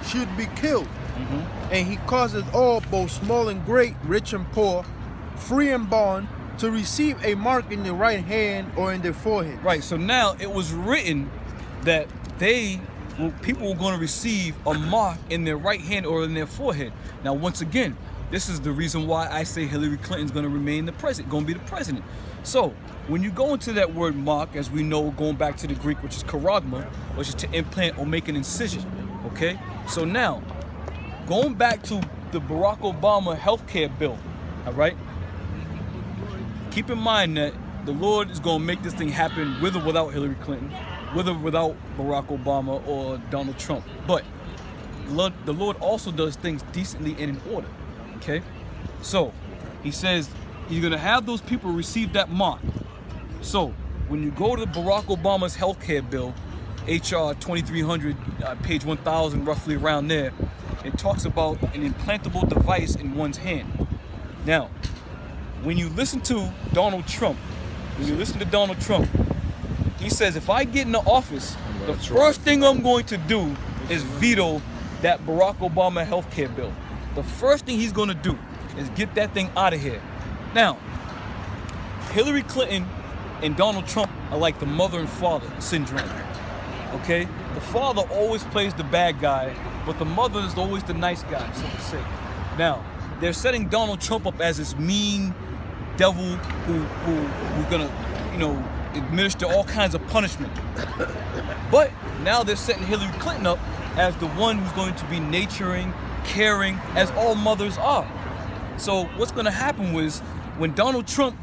should be killed. And he causes all, both small and great, rich and poor, free and bond, to receive a mark in their right hand or in their forehead. Right, so now it was written that people were going to receive a mark in their right hand or in their forehead. Now, once again, this is the reason why I say Hillary Clinton's going to remain the president, going to be the president. So, when you go into that word mark, as we know, going back to the Greek, which is charagma, which is to implant or make an incision, okay? So now, going back to the Barack Obama healthcare bill, all right? Keep in mind that the Lord is going to make this thing happen with or without Hillary Clinton, with or without Barack Obama or Donald Trump. But the Lord also does things decently and in order, okay? So, he says he's going to have those people receive that mark. So, when you go to Barack Obama's healthcare bill, HR 2300, page 1000, roughly around there, it talks about an implantable device in one's hand. Now, when you listen to Donald Trump, he says, if I get in the office, the first thing I'm going to do is veto that Barack Obama healthcare bill. The first thing he's going to do is get that thing out of here. Now, Hillary Clinton and Donald Trump are like the mother and father syndrome, okay? The father always plays the bad guy, but the mother is always the nice guy, so to say. Now, they're setting Donald Trump up as this mean devil who's gonna, administer all kinds of punishment. But now they're setting Hillary Clinton up as the one who's going to be nurturing, caring, as all mothers are. So what's gonna happen was, when Donald Trump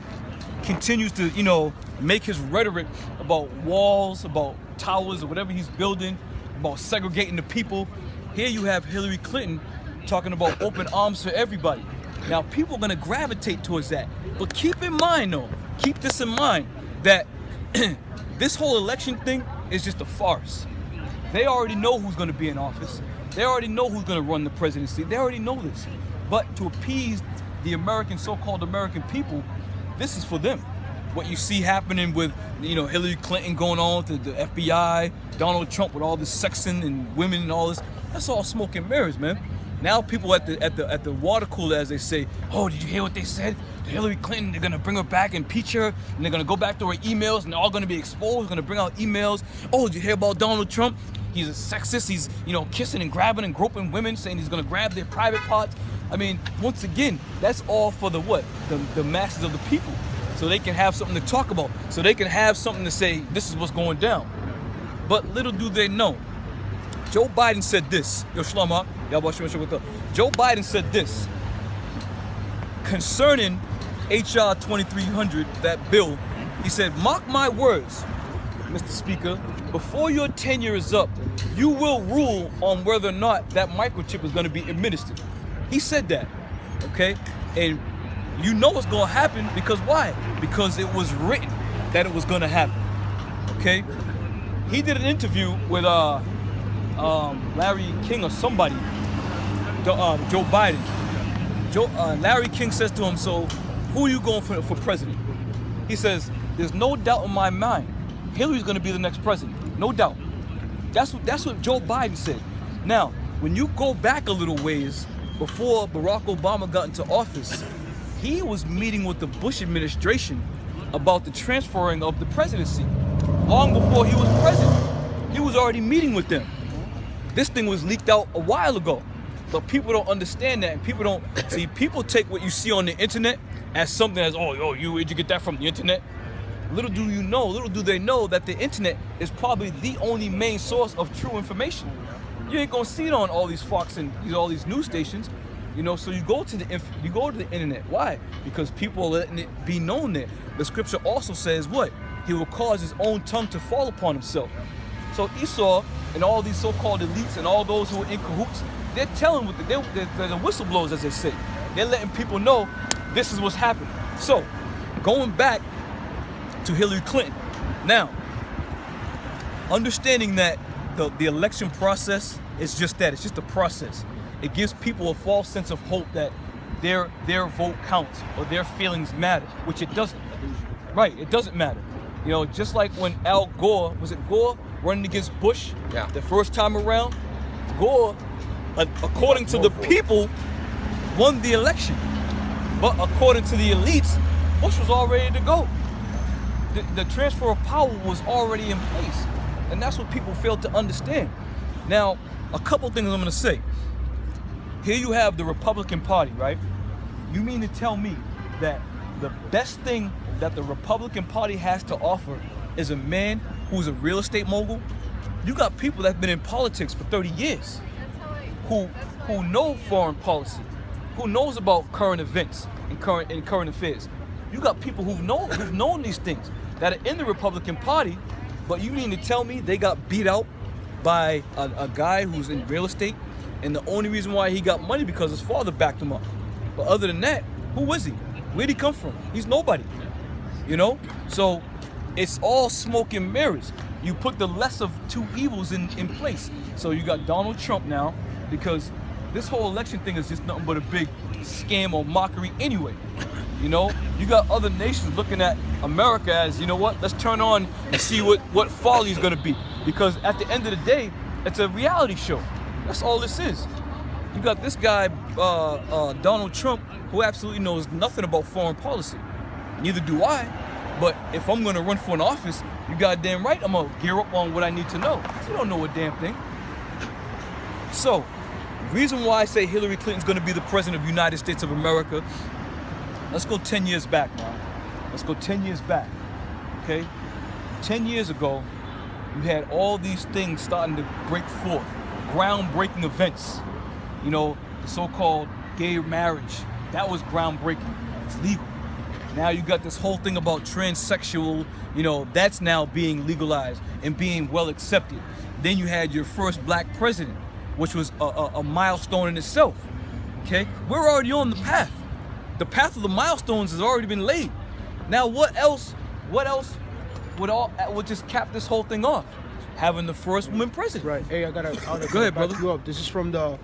continues to, make his rhetoric about walls, about towers, or whatever he's building, about segregating the people, here you have Hillary Clinton talking about open arms for everybody. Now, people are gonna gravitate towards that. But keep in mind, though, keep this in mind, that this whole election thing is just a farce. They already know who's gonna be in office. They already know who's gonna run the presidency. They already know this. But to appease the so-called American people, this is for them. What you see happening with, Hillary Clinton going on to the FBI, Donald Trump with all this sexing and women and all this, that's all smoke and mirrors, man. Now people at the water cooler, as they say, oh, did you hear what they said? Hillary Clinton, they're gonna bring her back, impeach her, and they're gonna go back to her emails, and they're all gonna be exposed. They're gonna bring out emails. Oh, did you hear about Donald Trump? He's a sexist. He's, kissing and grabbing and groping women, saying he's gonna grab their private parts. I mean, once again, that's all for the what? The masses of the people. So they can have something to talk about. So they can have something to say, this is what's going down. But little do they know, Joe Biden said this. Joe Biden said this concerning HR 2300, that bill. He said, mark my words, Mr. Speaker, before your tenure is up, you will rule on whether or not that microchip is going to be administered. He said that, okay? And you know what's going to happen, because why? Because it was written that it was going to happen, okay? He did an interview with Larry King or somebody, Joe Biden. Larry King says to him, so who are you going for president? He says, there's no doubt in my mind, Hillary's going to be the next president, no doubt. That's what Joe Biden said. Now, when you go back a little ways, before Barack Obama got into office, he was meeting with the Bush administration about the transferring of the presidency. Long before he was president, he was already meeting with them. This thing was leaked out a while ago, but people don't understand that, and people take what you see on the internet as something as, where'd you get that from, the internet? Little do they know that the internet is probably the only main source of true information. You ain't gonna see it on all these Fox and all these news stations, so you go to the internet. Why? Because people are letting it be known there. The scripture also says what? He will cause his own tongue to fall upon himself. So Esau and all these so-called elites and all those who are in cahoots, they're telling they're the whistleblowers, as they say. They're letting people know this is what's happening. So, going back to Hillary Clinton. Now, understanding that the election process is just that. It's just a process. It gives people a false sense of hope that their vote counts or their feelings matter, which it doesn't. Right, it doesn't matter. Just like when Al Gore, was it Gore, running against Bush the first time around? Gore according to the people, won the election. But according to the elites, Bush was all ready to go. The transfer of power was already in place. And that's what people fail to understand. Now, a couple things I'm going to say. Here you have the Republican Party, right? You mean to tell me that the best thing that the Republican Party has to offer is a man who's a real estate mogul? You got people that have been in politics for 30 years who know foreign policy, who knows about current events and current affairs. You got people who've known these things that are in the Republican Party, but you mean to tell me they got beat out by a guy who's in real estate, and the only reason why he got money because his father backed him up. But other than that, who is he? Where'd he come from? He's nobody. You know? So it's all smoke and mirrors. You put the less of two evils in place. So you got Donald Trump now, because this whole election thing is just nothing but a big scam or mockery anyway. You know, you got other nations looking at America as, you know what, let's turn on and see what folly is going to be. Because at the end of the day, it's a reality show. That's all this is. You got this guy, Donald Trump, who absolutely knows nothing about foreign policy. Neither do I. But if I'm going to run for an office, you goddamn right I'm going to gear up on what I need to know. You don't know a damn thing. So, reason why I say Hillary Clinton's going to be the president of the United States of America, let's go 10 years back, man. Let's go 10 years back, okay? 10 years ago, you had all these things starting to break forth, groundbreaking events. You know, the so-called gay marriage, that was groundbreaking. It's legal. Now you got this whole thing about transsexual, you know, that's now being legalized and being well accepted. Then you had your first black president, which was a milestone in itself, okay? We're already on the path. The path of the milestones has already been laid. Now what else would just cap this whole thing off? Having the first woman president. Right. Hey, I gotta Go ahead, back brother. you up. This is from the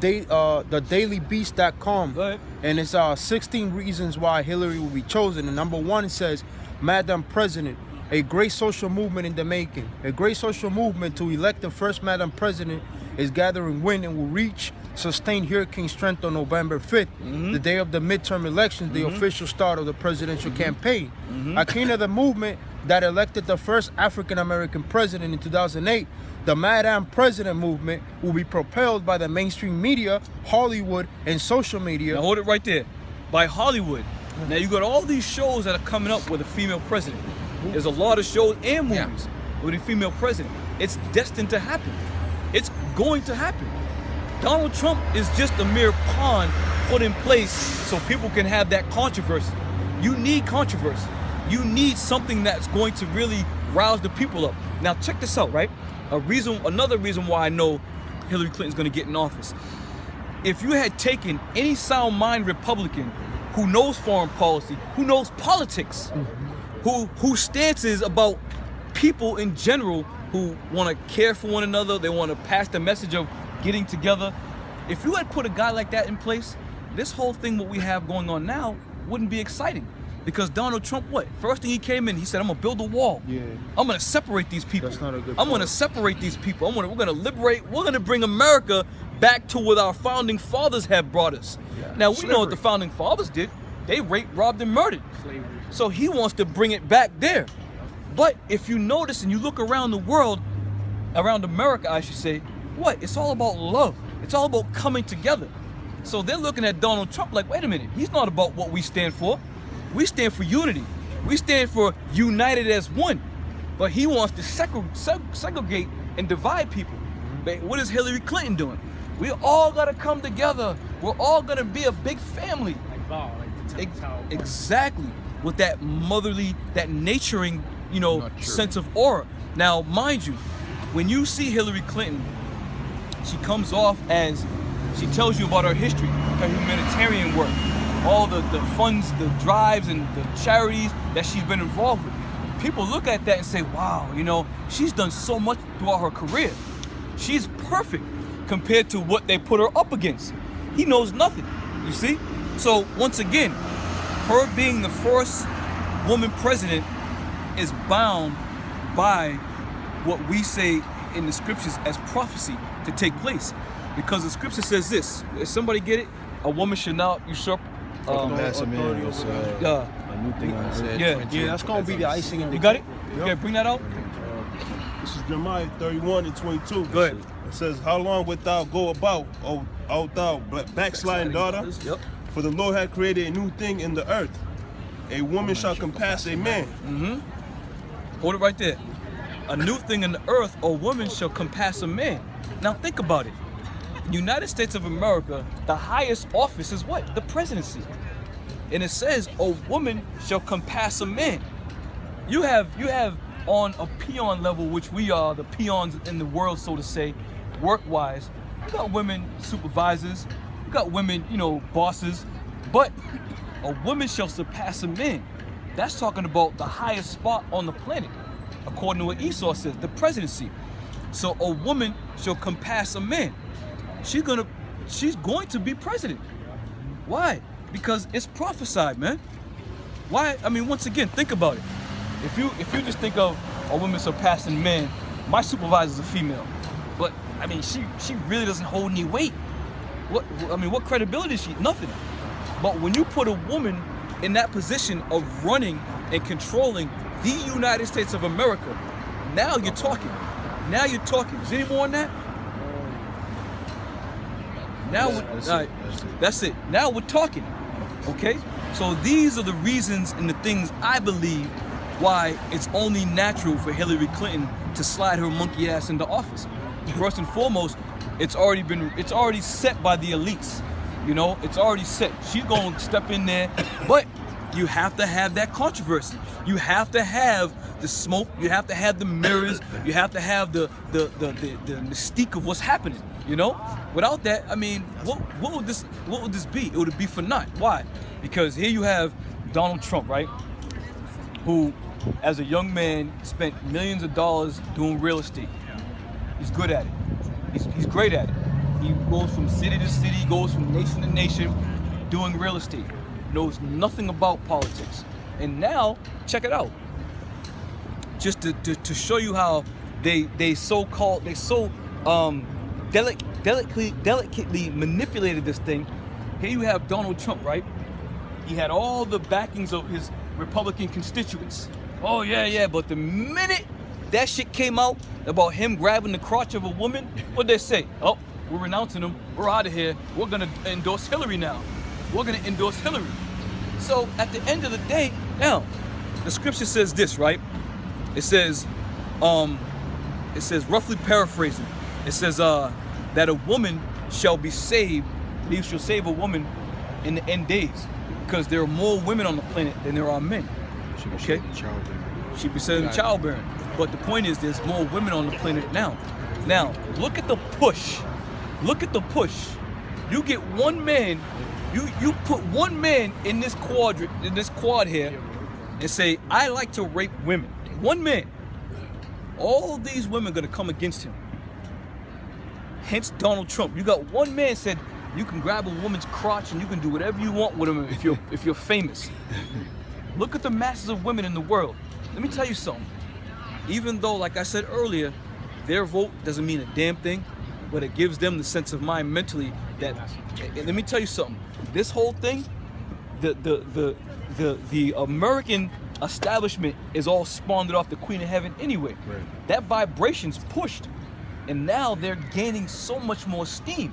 dailybeast.com. Go ahead. And it's 16 reasons why Hillary will be chosen. And number one, it says, Madam President, a great social movement in the making. A great social movement to elect the first Madam President is gathering wind and will reach sustained hurricane strength on November 5th, the day of the midterm elections, the official start of the presidential campaign. Akin to the movement that elected the first African-American president in 2008, the Madam President movement will be propelled by the mainstream media, Hollywood, and social media. Now hold it right there. By Hollywood. Now you got all these shows that are coming up with a female president. There's a lot of shows and movies with a female president. It's destined to happen. It's going to happen. Donald Trump is just a mere pawn put in place so people can have that controversy. You need controversy. You need something that's going to really rouse the people up. Now check this out, right? Another reason why I know Hillary Clinton's going to get in office. If you had taken any sound mind Republican who knows foreign policy, who knows politics, whose stance is about people in general who want to care for one another, they want to pass the message of getting together. If you had put a guy like that in place, this whole thing what we have going on now wouldn't be exciting. Because Donald Trump, first thing he came in, he said, I'm gonna build a wall. Yeah. I'm gonna separate these people. That's not a good I'm gonna separate these people. We're gonna liberate, we're gonna bring America back to what our founding fathers have brought us. Yeah. Now we know what the founding fathers did. They raped, robbed, and murdered. Slavery. So he wants to bring it back there. But if you notice and you look around the world, around America, I should say, it's all about love. It's all about coming together. So they're looking at Donald Trump like, wait a minute, he's not about what we stand for. We stand for unity. We stand for united as one. But he wants to segregate and divide people. But what is Hillary Clinton doing? We all gotta come together. We're all gonna be a big family. Exactly. With that motherly, that naturing, sense of aura. Now, mind you, when you see Hillary Clinton, she comes off as, she tells you about her history, her humanitarian work, all the funds, the drives, and the charities that she's been involved with. People look at that and say, wow, she's done so much throughout her career. She's perfect compared to what they put her up against. He knows nothing, you see? So once again, her being the first woman president is bound by what we say in the scriptures as prophecy to take place. Because the scripture says this. If somebody get it, a woman should not usurp. That's a man. It's a new thing on the Yeah, that's gonna be the icing in the. You got it? Yep. Okay, bring that out. This is Jeremiah 31:22. Go ahead. It says, "How long wilt thou go about, O thou backsliding daughter? Yep. For the Lord hath created a new thing in the earth. A woman shall compass a man." Hold it right there. A new thing in the earth, a woman shall compass a man. Now think about it. United States of America, the highest office is what? The presidency. And it says a woman shall compass a man. You have on a peon level, which we are the peons in the world, so to say, work-wise, you got women supervisors, you got women, bosses, but a woman shall surpass a man. That's talking about the highest spot on the planet, according to what Esau says, the presidency. So a woman shall compass a man. She's going to be president. Why? Because it's prophesied, man. Why? I mean, once again, think about it. If you just think of a woman surpassing men, my supervisor's a female, but I mean, she really doesn't hold any weight. What credibility is she? Nothing. But when you put a woman in that position of running and controlling the United States of America, now you're talking. Now you're talking. Is there any more on that? Now, that's it. Now we're talking. Okay? So these are the reasons and the things I believe why it's only natural for Hillary Clinton to slide her monkey ass into office. First and foremost, it's already set by the elites. It's already set. She's going to step in there, but you have to have that controversy. You have to have the smoke. You have to have the mirrors. You have to have the mystique of what's happening. Without that, I mean, what would this be? It would be for naught. Why? Because here you have Donald Trump, right? Who, as a young man, spent millions of dollars doing real estate. He's good at it. He's great at it. He goes from city to city, goes from nation to nation, doing real estate. Knows nothing about politics. And now, check it out. Just to show you how they delicately manipulated this thing. Here you have Donald Trump, right? He had all the backings of his Republican constituents. Oh yeah, but the minute that shit came out about him grabbing the crotch of a woman, what'd they say? Oh, we're renouncing him, we're out of here, we're gonna endorse Hillary now. We're gonna endorse Hillary. So at the end of the day, now, the scripture says this, right? It says, roughly paraphrasing, it says that a woman shall be saved, he shall save a woman in the end days. Because there are more women on the planet than there are men. Okay? She'd be saving childbearing. But the point is, there's more women on the planet now. Now, look at the push. Look at the push. You get one man, you put one man in this quad here, and say, I like to rape women. One man. All these women are gonna come against him. Hence Donald Trump. You got one man said you can grab a woman's crotch and you can do whatever you want with them if you're famous. Look at the masses of women in the world. Let me tell you something. Even though, like I said earlier, their vote doesn't mean a damn thing, but it gives them the sense of mind mentally that. Let me tell you something. This whole thing, the American establishment is all spawned off the Queen of Heaven anyway. Right. That vibration's pushed, and now they're gaining so much more steam.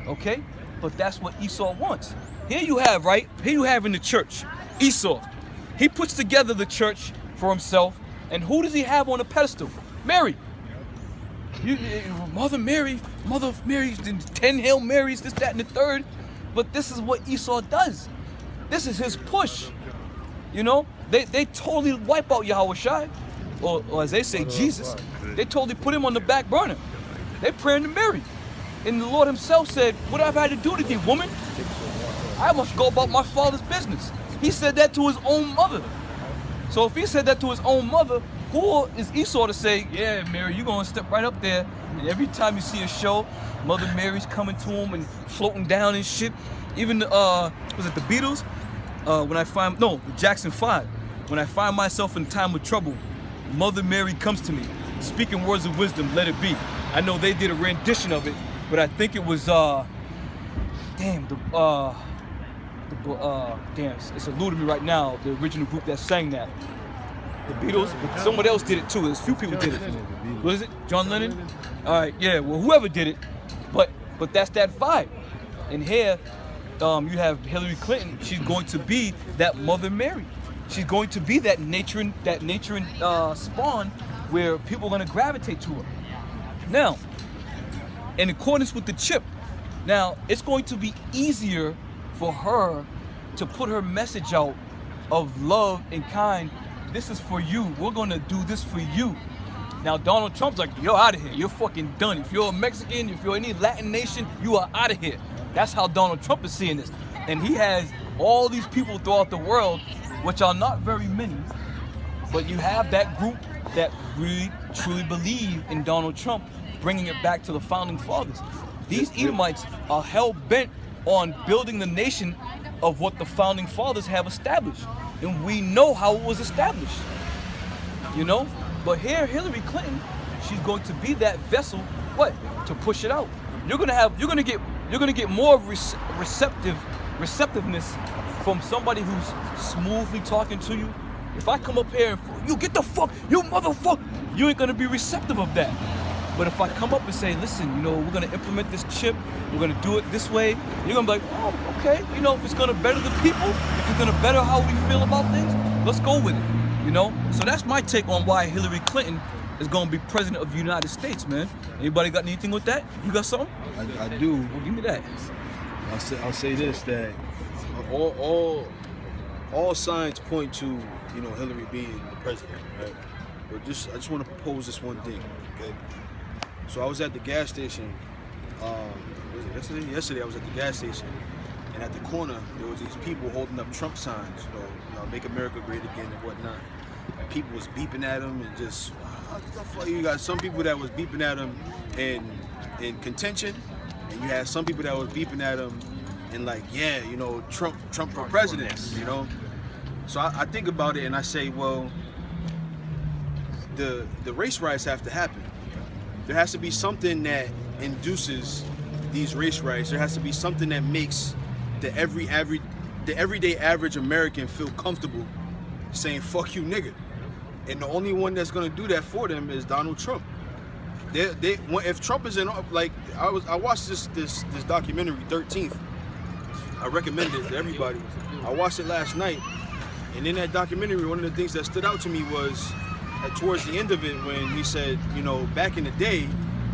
Okay, but that's what Esau wants. Here you have, right? Here you have in the church, Esau. He puts together the church for himself, and who does he have on a pedestal? Mary. Mother Mary, 10 Hail Marys, this, that, and the third. But this is what Esau does. This is his push. They totally wipe out Yahushua, or as they say, Jesus. They totally put him on the back burner. They praying to Mary. And the Lord himself said, what have I had to do to thee, woman? I must go about my father's business. He said that to his own mother. So if he said that to his own mother, who is Esau to say, yeah, Mary, you're going to step right up there. And every time you see a show, Mother Mary's coming to him and floating down and shit. Even, was it the Beatles? The Jackson 5. When I find myself in time of trouble, Mother Mary comes to me, speaking words of wisdom, let it be. I know they did a rendition of it, but I think it was damn, it's eluding me right now. The original group that sang that, the Beatles, but someone else did it too. There's a few people did it. What is it? John Lennon? All right, yeah. Well, whoever did it, but that's that vibe. And here, you have Hillary Clinton. She's going to be that Mother Mary. She's going to be that nature spawn where people are going to gravitate to her. Now, in accordance with the chip, now it's going to be easier for her to put her message out of love and kind. This is for you. We're going to do this for you. Now, Donald Trump's like, you're out of here. You're fucking done. If you're a Mexican, if you're any Latin nation, you are out of here. That's how Donald Trump is seeing this. And he has all these people throughout the world, which are not very many, but you have that group that really, truly believe in Donald Trump, bringing it back to the founding fathers. These Edomites are hell-bent on building the nation of what the founding fathers have established. And we know how it was established, you know? But here, Hillary Clinton, she's going to be that vessel, what? To push it out. You're gonna get more of receptiveness from somebody who's smoothly talking to you. If I come up here and you get the fuck, you motherfucker, you ain't gonna be receptive of that. But if I come up and say, listen, you know, we're gonna implement this chip, we're gonna do it this way, you're gonna be like, oh, okay, you know, if it's gonna better the people, if it's gonna better how we feel about things, let's go with it, you know? So that's my take on why Hillary Clinton is gonna be president of the United States, man. Anybody got anything with that? You got something? I do. Well, give me that. I'll say this, that all signs point to, you know, Hillary being the president, right? But I just want to propose this one thing, okay? So I was at the gas station. Was it yesterday? Yesterday I was at the gas station, and at the corner there was these people holding up Trump signs, you know, "Make America Great Again" and whatnot. And people was beeping at them and just, what the fuck? You got some people that was beeping at them in contention, and you had some people that was beeping at them and like, yeah, you know, Trump for president, you know. So I think about it and I say, well, the race riots have to happen. There has to be something that induces these race riots. There has to be something that makes the everyday average American feel comfortable saying "fuck you, nigga." And the only one that's gonna do that for them is Donald Trump. If Trump is in, like, I watched this documentary, 13th. I recommend it to everybody. I watched it last night, and in that documentary, one of the things that stood out to me was towards the end of it when he said, you know, back in the day,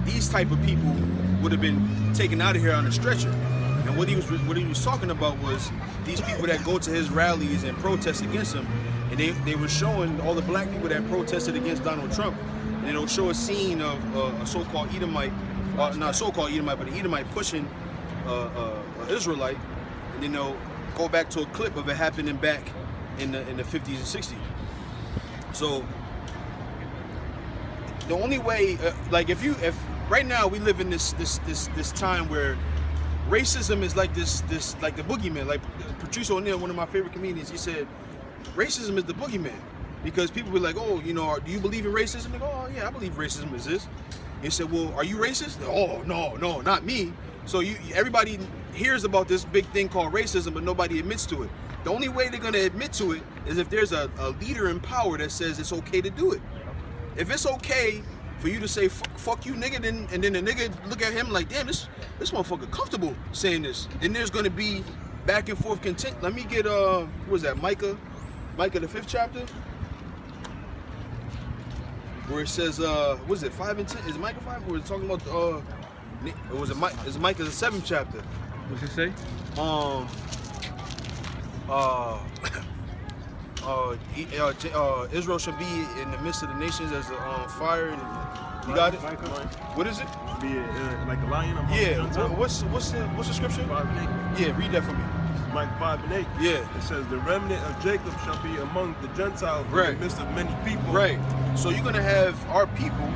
these type of people would have been taken out of here on a stretcher. And what he was talking about was these people that go to his rallies and protest against him, and they were showing all the black people that protested against Donald Trump, and it'll show a scene of a so-called Edomite, not so-called Edomite, but an Edomite pushing an Israelite, and then they'll go back to a clip of it happening back in the 50s and 60s. So the only way, like if right now we live in this time where racism is like this like the boogeyman. Like Patrice O'Neal, one of my favorite comedians, he said racism is the boogeyman because people be like, oh, you know, do you believe in racism? They go, oh yeah, I believe racism exists. He said, well, are you racist? Oh no, not me. So everybody hears about this big thing called racism, but nobody admits to it. The only way they're gonna admit to it is if there's a leader in power that says it's okay to do it. If it's okay for you to say fuck you, nigga, and then the nigga look at him like, damn, this motherfucker comfortable saying this, then there's gonna be back and forth content. Let me get what was that, Micah the 5th chapter, where it says what is it, 5 and 10? Is it Micah 5? We're talking about is Micah the 7th chapter. What's it say? Israel shall be in the midst of the nations as a fire. And, you got it? What is it? Be like a lion. Yeah. What's the scripture? 5 and 8. Yeah, read that for me. Mike 5 and 8. Yeah. It says the remnant of Jacob shall be among the Gentiles in the midst of many people. Right. So you're gonna have our people,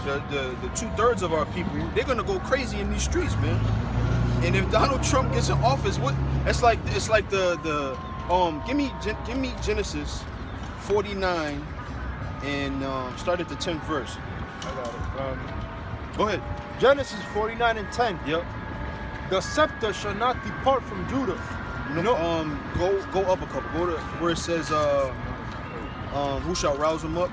the 2/3 of our people, they're gonna go crazy in these streets, man. And if Donald Trump gets in office, it's like the give me Genesis 49 and start at the 10th verse. I got it. Go ahead. Genesis 49 and 10. Yep. The scepter shall not depart from Judah. No. Go up a couple. Go to where it says, who shall rouse him up?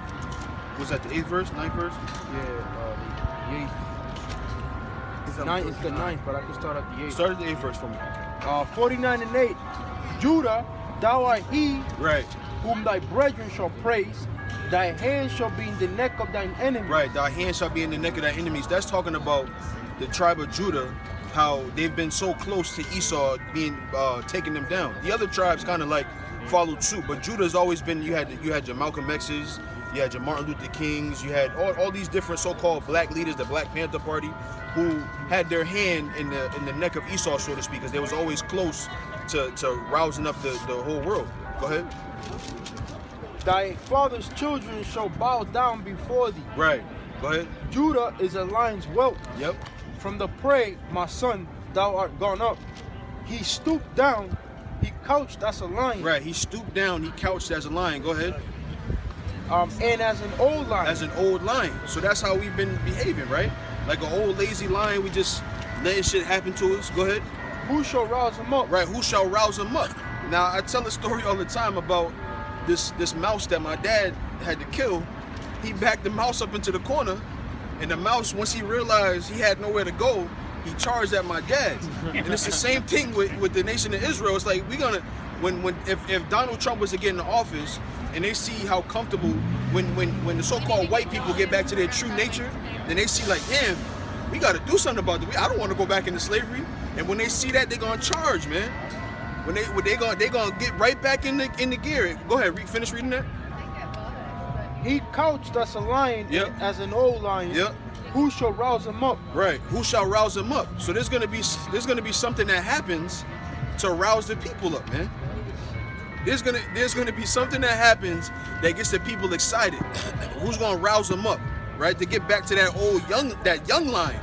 Was that the 8th verse, 9th verse? Yeah, it's the 9th, but I can start at the 8th. Start at the 8th verse for me. 49 and 8. Judah, thou art he Right. whom thy brethren shall praise. Thy hand shall be in the neck of thine enemy. Right. Thy hand shall be in the neck of thy enemies. That's talking about the tribe of Judah, how they've been so close to Esau being taking them down. The other tribes kind of like followed suit, but Judah's always been. You had your Malcolm X's, you had your Martin Luther Kings, you had all these different so-called black leaders, the Black Panther Party, who had their hand in the neck of Esau, so to speak, because they was always close to rousing up the whole world. Go ahead. Thy father's children shall bow down before thee. Right. Go ahead. Judah is a lion's whelp. Yep. From the prey, my son, thou art gone up. He stooped down, he couched as a lion. Right. He stooped down, he couched as a lion. Go ahead. And as an old lion. As an old lion. So that's how we've been behaving, right? Like an old lazy lion, we just letting shit happen to us. Go ahead. Who shall rouse him up? Right. Who shall rouse him up? Now I tell a story all the time about this mouse that my dad had to kill. He backed the mouse up into the corner, and the mouse, once he realized he had nowhere to go, he charged at my dad. And it's the same thing with the nation of Israel. It's like if Donald Trump was to get in the office and they see how comfortable when the so-called white people get back to their true nature, then they see like, damn, we got to do something about it. I don't want to go back into slavery. And when they see that, they're gonna charge, man. When they gonna get right back in the gear. Go ahead, finish reading that. He couched as a lion, Yep. as an old lion. Yep. Who shall rouse him up? Right. Who shall rouse him up? So there's gonna be something that happens to rouse the people up, man. There's gonna be something that happens that gets the people excited. Who's gonna rouse them up, right? To get back to that young lion.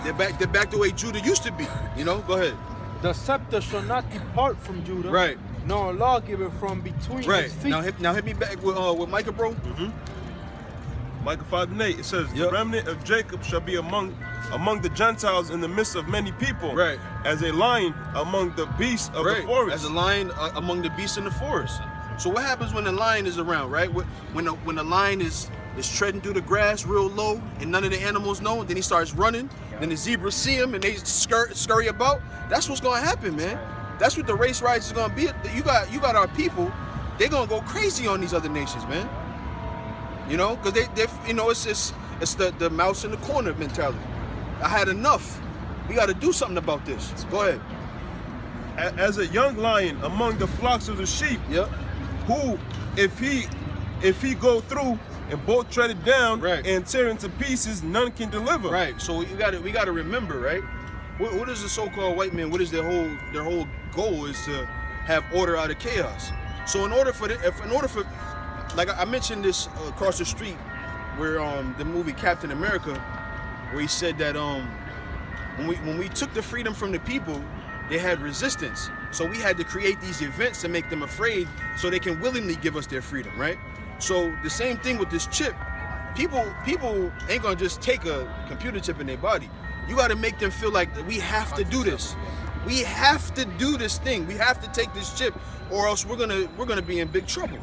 They're back the way Judah used to be. You know. Go ahead. The scepter shall not depart from Judah. Right. Nor a lawgiver from between Right. his feet. Now hit me back with Micah, bro. Micah 5 and 8, it says, Yep. the remnant of Jacob shall be among the Gentiles in the midst of many people, Right. as a lion among the beasts of the forest. As a lion among the beasts in the forest. So what happens when the lion is around, right? When the lion is treading through the grass real low and none of the animals know, then he starts running, then the zebras see him and they scurry about. That's what's gonna happen, man. That's what the race riots is gonna be. You got our people, they're gonna go crazy on these other nations, man. You know, because it's the mouse in the corner mentality. I had enough. We got to do something about this. Go ahead. As a young lion among the flocks of the sheep, Yep. who, if he go through and both tread it down Right. and tear into pieces, none can deliver. Right. So we got to remember, right? What is the so-called white man? What is their whole goal is to have order out of chaos. So in order for like I mentioned this across the street, where the movie Captain America, where he said that when we took the freedom from the people, they had resistance. So we had to create these events to make them afraid, so they can willingly give us their freedom, right? So the same thing with this chip. People ain't gonna just take a computer chip in their body. You got to make them feel like we have to do this. We have to do this thing. We have to take this chip, or else we're gonna be in big trouble.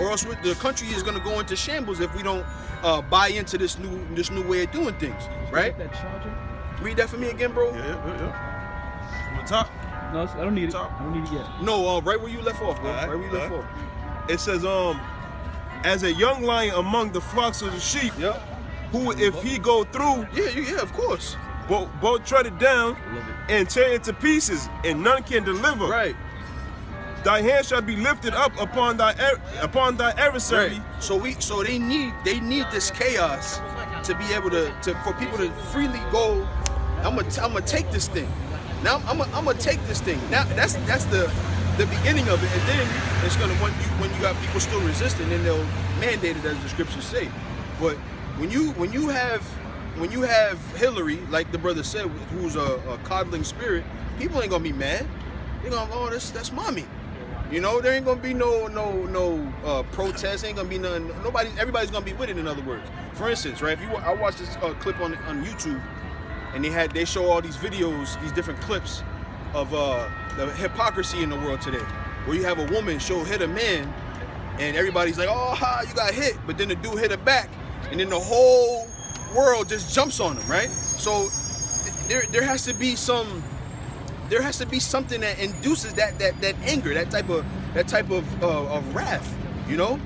Or else the country is gonna go into shambles if we don't buy into this new way of doing things, right? That charger? Read that for me again, bro. Yeah. From the top. No, I don't need it. Top. I don't need it yet. No, right where you left off, bro. Alright, Right where you left alright. off. It says, as a young lion among the flocks of the sheep, Yep. who if he go through, Yeah, of course. both tread it down and tear it into pieces, and none can deliver. Right. Thy hand shall be lifted up upon thy adversary. Right. So they need this chaos to be able for people to freely go. I'm gonna take this thing. Now I'm gonna take this thing. Now that's the beginning of it, and then it's gonna when you got people still resisting, then they'll mandate it as the scriptures say. But when you have Hillary, like the brother said, who's a coddling spirit, people ain't gonna be mad. They're gonna go, oh, that's mommy. You know, there ain't gonna be no protests. Ain't gonna be none. Everybody's gonna be with it. In other words, for instance, right? I watched this clip on YouTube and they show all these videos, these different clips of the hypocrisy in the world today, where you have a woman hit a man, and everybody's like, oh, ha, you got hit, but then the dude hit her back, and then the whole world just jumps on him, right? So there has to be something that induces that anger, that type of wrath, you know.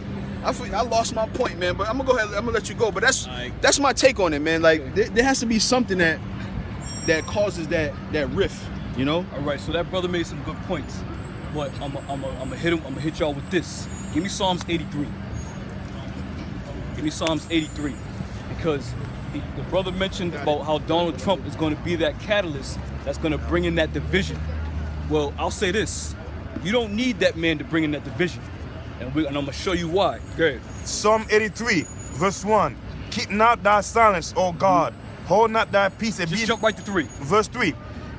I lost my point, man, but I'm gonna let you go. But that's my take on it, man. Like there has to be something that causes that rift, you know. All right, so that brother made some good points, but I'm gonna hit him. I'm gonna hit y'all with this. Give me Psalms 83. Give me Psalms 83, because the brother mentioned about how Donald Trump is going to be that catalyst that's going to bring in that division. Well, I'll say this: you don't need that man to bring in that division, and I'm gonna show you why. Go ahead. Psalm 83, verse 1. Keep not thy silence, O God. Hold not thy peace. Just jump right to 3. Verse 3.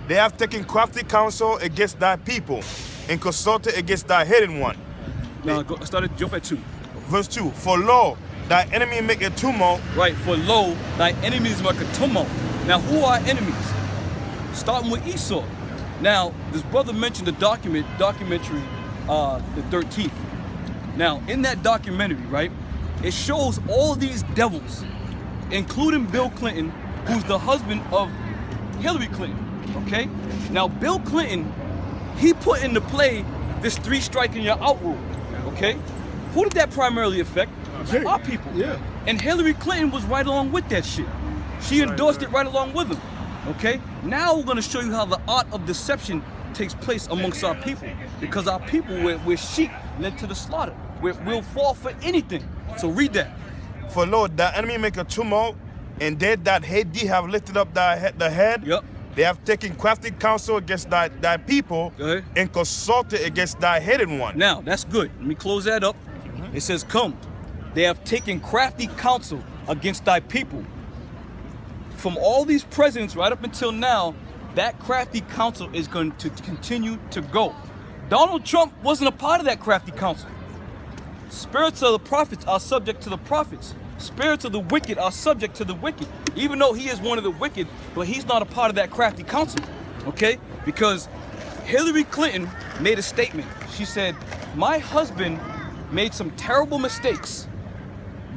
They have taken crafty counsel against thy people, and consulted against thy hidden one. Now, jump at 2. Verse 2. For lo, thy enemy make a tumult. Right, for lo, thy enemies make a tumult. Now, who are enemies? Starting with Esau. Now, this brother mentioned the documentary, the 13th. Now, in that documentary, right, it shows all these devils, including Bill Clinton, who's the husband of Hillary Clinton, okay? Now, Bill Clinton, he put into play this 3 strike and you're out rule, okay? Who did that primarily affect? Our people. Yeah. And Hillary Clinton was right along with that shit. She endorsed it right along with him, okay? Now we're gonna show you how the art of deception takes place amongst our people, because our people, we're sheep led to the slaughter. We'll fall for anything. So read that. For lo, thy enemy make a tumult, and they that hate thee have lifted up the head. Yep. They have taken crafty counsel against thy people, and consulted against thy hidden one. Now, that's good. Let me close that up. It says, come, they have taken crafty counsel against thy people. From all these presidents right up until now, that crafty counsel is going to continue to go. Donald Trump wasn't a part of that crafty counsel. Spirits of the prophets are subject to the prophets. Spirits of the wicked are subject to the wicked. Even though he is one of the wicked, but he's not a part of that crafty counsel, okay? Because Hillary Clinton made a statement. She said, my husband made some terrible mistakes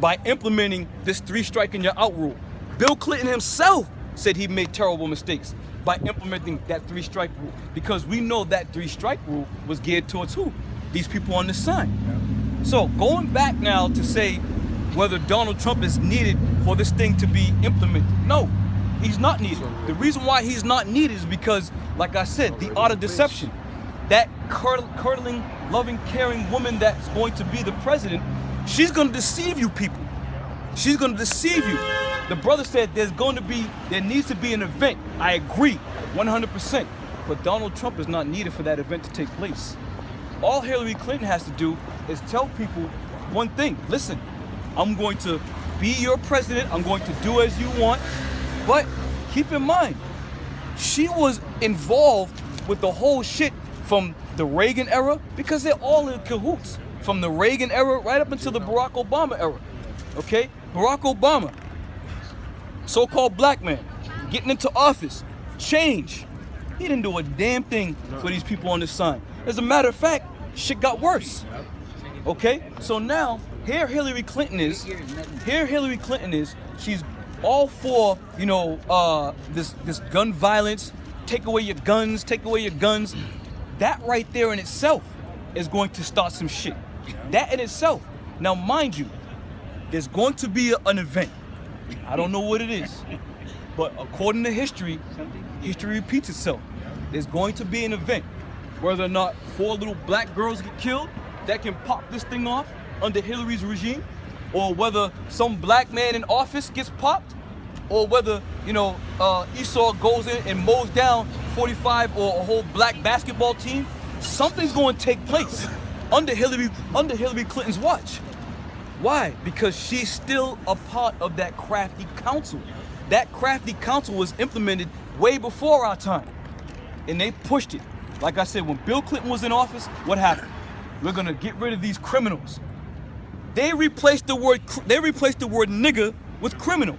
by implementing this 3 strike and you're out rule. Bill Clinton himself said he made terrible mistakes by implementing that 3 strike rule, because we know that 3 strike rule was geared towards who? These people on this side. So going back now to say whether Donald Trump is needed for this thing to be implemented, no, he's not needed. The reason why he's not needed is because, like I said, the art of deception. That curdling, loving, caring woman that's going to be the president, she's going to deceive you people. She's going to deceive you. The brother said there needs to be an event. I agree, 100%. But Donald Trump is not needed for that event to take place. All Hillary Clinton has to do is tell people one thing. Listen, I'm going to be your president. I'm going to do as you want. But keep in mind, she was involved with the whole shit from the Reagan era, because they're all in cahoots. From the Reagan era right up until the Barack Obama era. Okay? Barack Obama, so-called black man, getting into office, change. He didn't do a damn thing for these people on this side. As a matter of fact, shit got worse. Okay? So now, here Hillary Clinton is. She's all for, you know, this gun violence. Take away your guns. That right there in itself is going to start some shit. That in itself. Now, mind you, there's going to be an event. I don't know what it is, but according to history repeats itself. There's going to be an event. Whether or not 4 little black girls get killed, that can pop this thing off under Hillary's regime, or whether some black man in office gets popped, or whether, you know, Esau goes in and mows down 45 or a whole black basketball team. Something's going to take place under Hillary Clinton's watch. Why? Because she's still a part of that crafty council. That crafty council was implemented way before our time, and they pushed it. Like I said, when Bill Clinton was in office, what happened? We're gonna get rid of these criminals. They replaced the word nigger with criminal.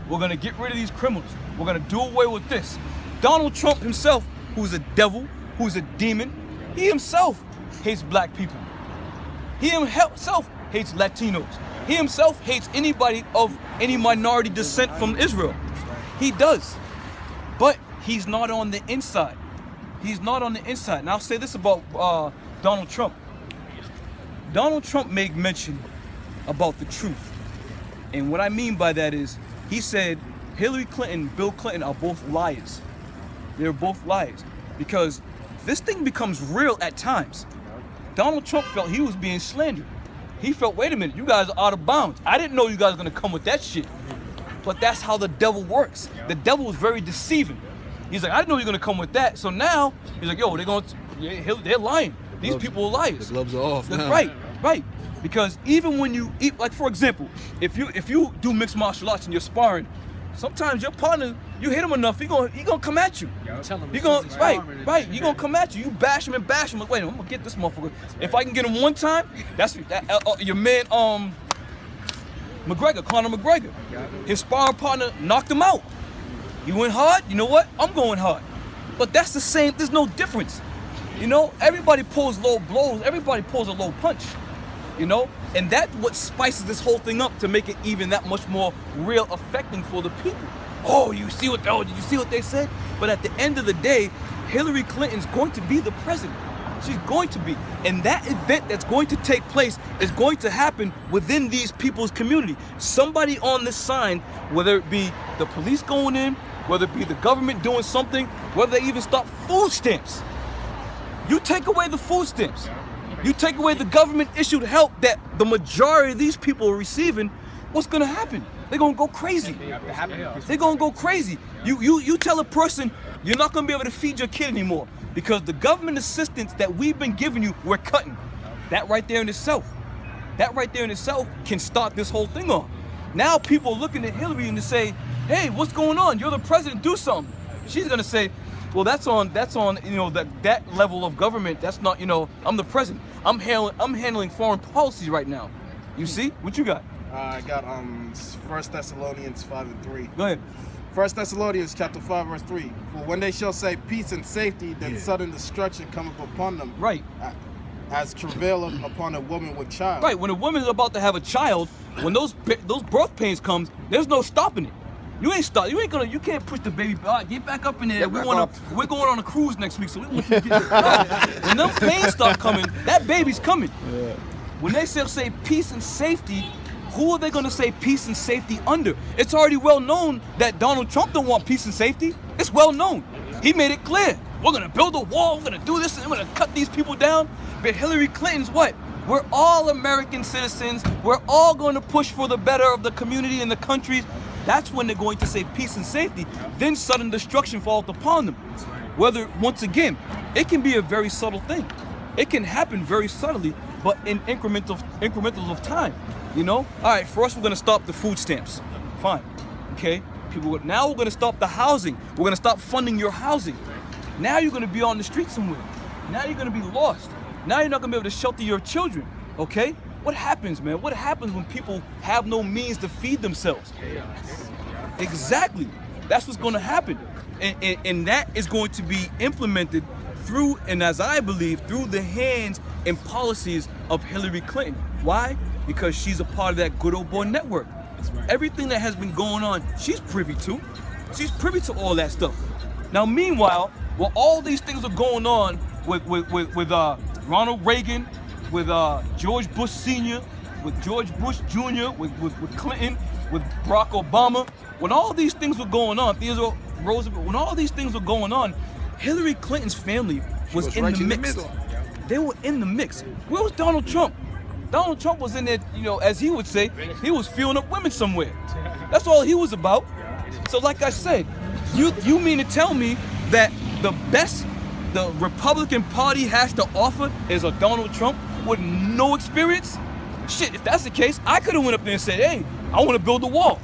We're gonna get rid of these criminals. We're gonna do away with this. Donald Trump himself, who's a devil, who's a demon, he himself hates black people. He himself hates Latinos. He himself hates anybody of any minority descent from Israel. He does. But he's not on the inside. He's not on the inside. And I'll say this about Donald Trump. Donald Trump made mention about the truth. And what I mean by that is, he said Hillary Clinton, Bill Clinton are both liars. They're both liars. Because this thing becomes real at times. Donald Trump felt he was being slandered. He felt, wait a minute, you guys are out of bounds. I didn't know you guys were gonna come with that shit. But that's how the devil works. The devil is very deceiving. He's like, I didn't know you were gonna come with that. So now, he's like, yo, they're lying. These people are liars. The gloves are off now. Right. Because even when you eat, like for example, if you do mixed martial arts and you're sparring, sometimes your partner, you hit him enough, he gonna come at you. He gonna he gonna come at you. You bash him and bash him. Like, wait, I'm gonna get this motherfucker. If I can get him one time, that's your man McGregor, Conor McGregor. His sparring partner knocked him out. He went hard. You know what? I'm going hard. But that's the same. There's no difference. You know, everybody pulls low blows. Everybody pulls a low punch. You know, and that's what spices this whole thing up to make it even that much more real affecting for the people. Oh, did you see what they said? But at the end of the day, Hillary Clinton's going to be the president. She's going to be. And that event that's going to take place is going to happen within these people's community. Somebody on this sign, whether it be the police going in, whether it be the government doing something, whether they even stop food stamps. You take away the food stamps. You take away the government issued help that the majority of these people are receiving, what's gonna happen? They're gonna go crazy. They're gonna go crazy. You tell a person you're not gonna be able to feed your kid anymore because the government assistance that we've been giving you, we're cutting. That right there in itself can start this whole thing off. Now people are looking at Hillary and they say, hey, what's going on? You're the president, do something. She's gonna say, well, that's on that level of government. That's not, I'm the president. I'm handling foreign policy right now. You see? What you got? I got 1 Thessalonians 5:3. Go ahead. 1 Thessalonians chapter 5 verse 3. For when they shall say peace and safety, then sudden destruction cometh upon them. Right. As travail upon a woman with child. Right. When a woman is about to have a child, when those birth pains comes, there's no stopping it. You can't push the baby. Get back up in there. We're going on a cruise next week, so we want you to get when them pains start coming, that baby's coming. Yeah. When they say peace and safety, who are they gonna say peace and safety under? It's already well known that Donald Trump don't want peace and safety. It's well known. He made it clear. We're gonna build a wall, we're gonna do this, and we're gonna cut these people down. But Hillary Clinton's what? We're all American citizens. We're all gonna push for the better of the community and the countries. That's when they're going to say peace and safety. Then sudden destruction falls upon them. Whether, once again, it can be a very subtle thing. It can happen very subtly, but in incrementals of time. All right, first we're gonna stop the food stamps. Fine, okay? Now we're gonna stop the housing. We're gonna stop funding your housing. Now you're gonna be on the street somewhere. Now you're gonna be lost. Now you're not gonna be able to shelter your children, okay? What happens, man? What happens when people have no means to feed themselves? Exactly. That's what's going to happen. And that is going to be implemented through, and as I believe, through the hands and policies of Hillary Clinton. Why? Because she's a part of that good old boy network. Everything that has been going on, she's privy to. She's privy to all that stuff. Now, meanwhile, while all these things are going on with Ronald Reagan, with George Bush Sr., with George Bush Jr., with Clinton, with Barack Obama. When all these things were going on, Theodore Roosevelt, when all these things were going on, Hillary Clinton's family was in the mix. They were in the mix. Where was Donald Trump? Donald Trump was in there, as he would say, he was feeling up women somewhere. That's all he was about. So like I said, you mean to tell me that the best the Republican Party has to offer is a Donald Trump with no experience? Shit, if that's the case, I could have went up there and said, hey, I want to build a wall.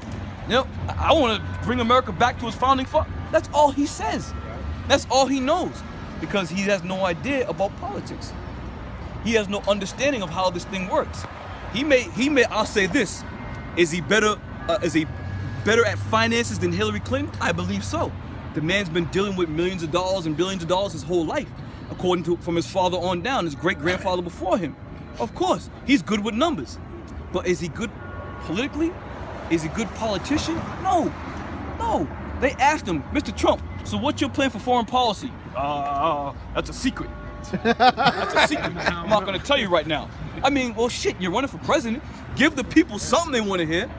I want to bring America back to its founding father. That's all he says. That's all he knows, because he has no idea about politics. He has no understanding of how this thing works. He may, I'll say this, is he better better at finances than Hillary Clinton? I believe so. The man's been dealing with millions of dollars and billions of dollars his whole life, according to from his father on down, his great-grandfather before him. Of course, he's good with numbers. But is he good politically? Is he a good politician? No. No. They asked him, Mr. Trump, so what's your plan for foreign policy? That's a secret. That's a secret. I'm not going to tell you right now. I mean, well, shit, you're running for president. Give the people something they want to hear.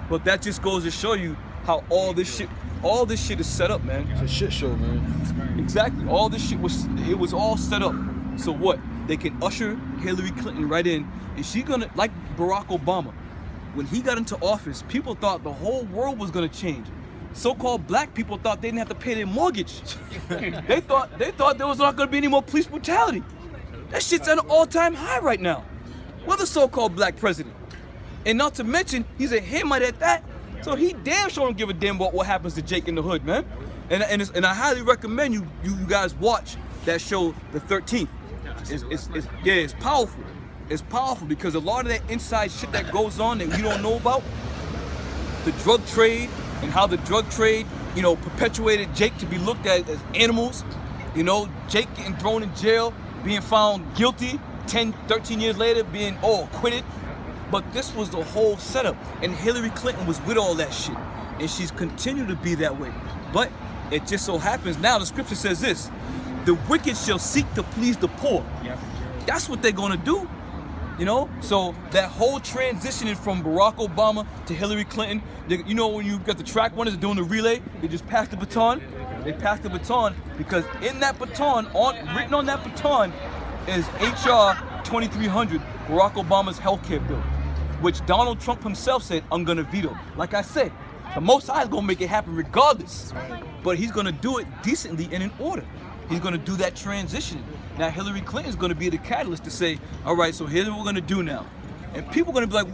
But that just goes to show you how all this shit is set up, man. It's a shit show, man. Exactly. All this shit was all set up. So what? They can usher Hillary Clinton right in, and she's gonna, like Barack Obama, when he got into office, people thought the whole world was gonna change. So-called black people thought they didn't have to pay their mortgage. They thought there was not gonna be any more police brutality. That shit's at an all-time high right now. We're the so-called black president. And not to mention, he's a Hamite at that, so he damn sure don't give a damn about what happens to Jake in the hood, man. And I highly recommend you guys watch that show, The 13th. It's powerful. It's powerful because a lot of that inside shit that goes on that you don't know about, the drug trade and how the drug trade, perpetuated Jake to be looked at as animals. Jake getting thrown in jail, being found guilty, 10, 13 years later being acquitted. But this was the whole setup, and Hillary Clinton was with all that shit, and she's continued to be that way. But it just so happens now the scripture says this: the wicked shall seek to please the poor. Yep. That's what they're gonna do, So that whole transitioning from Barack Obama to Hillary Clinton, when you got the track runners doing the relay, they just pass the baton. They pass the baton because in that baton, written on that baton, is HR 2300, Barack Obama's healthcare bill, which Donald Trump himself said, I'm gonna veto. Like I said, the Most High is gonna make it happen regardless, but he's gonna do it decently and in order. He's gonna do that transition. Now Hillary Clinton is gonna be the catalyst to say, all right, so here's what we're gonna do now. And people are gonna be like,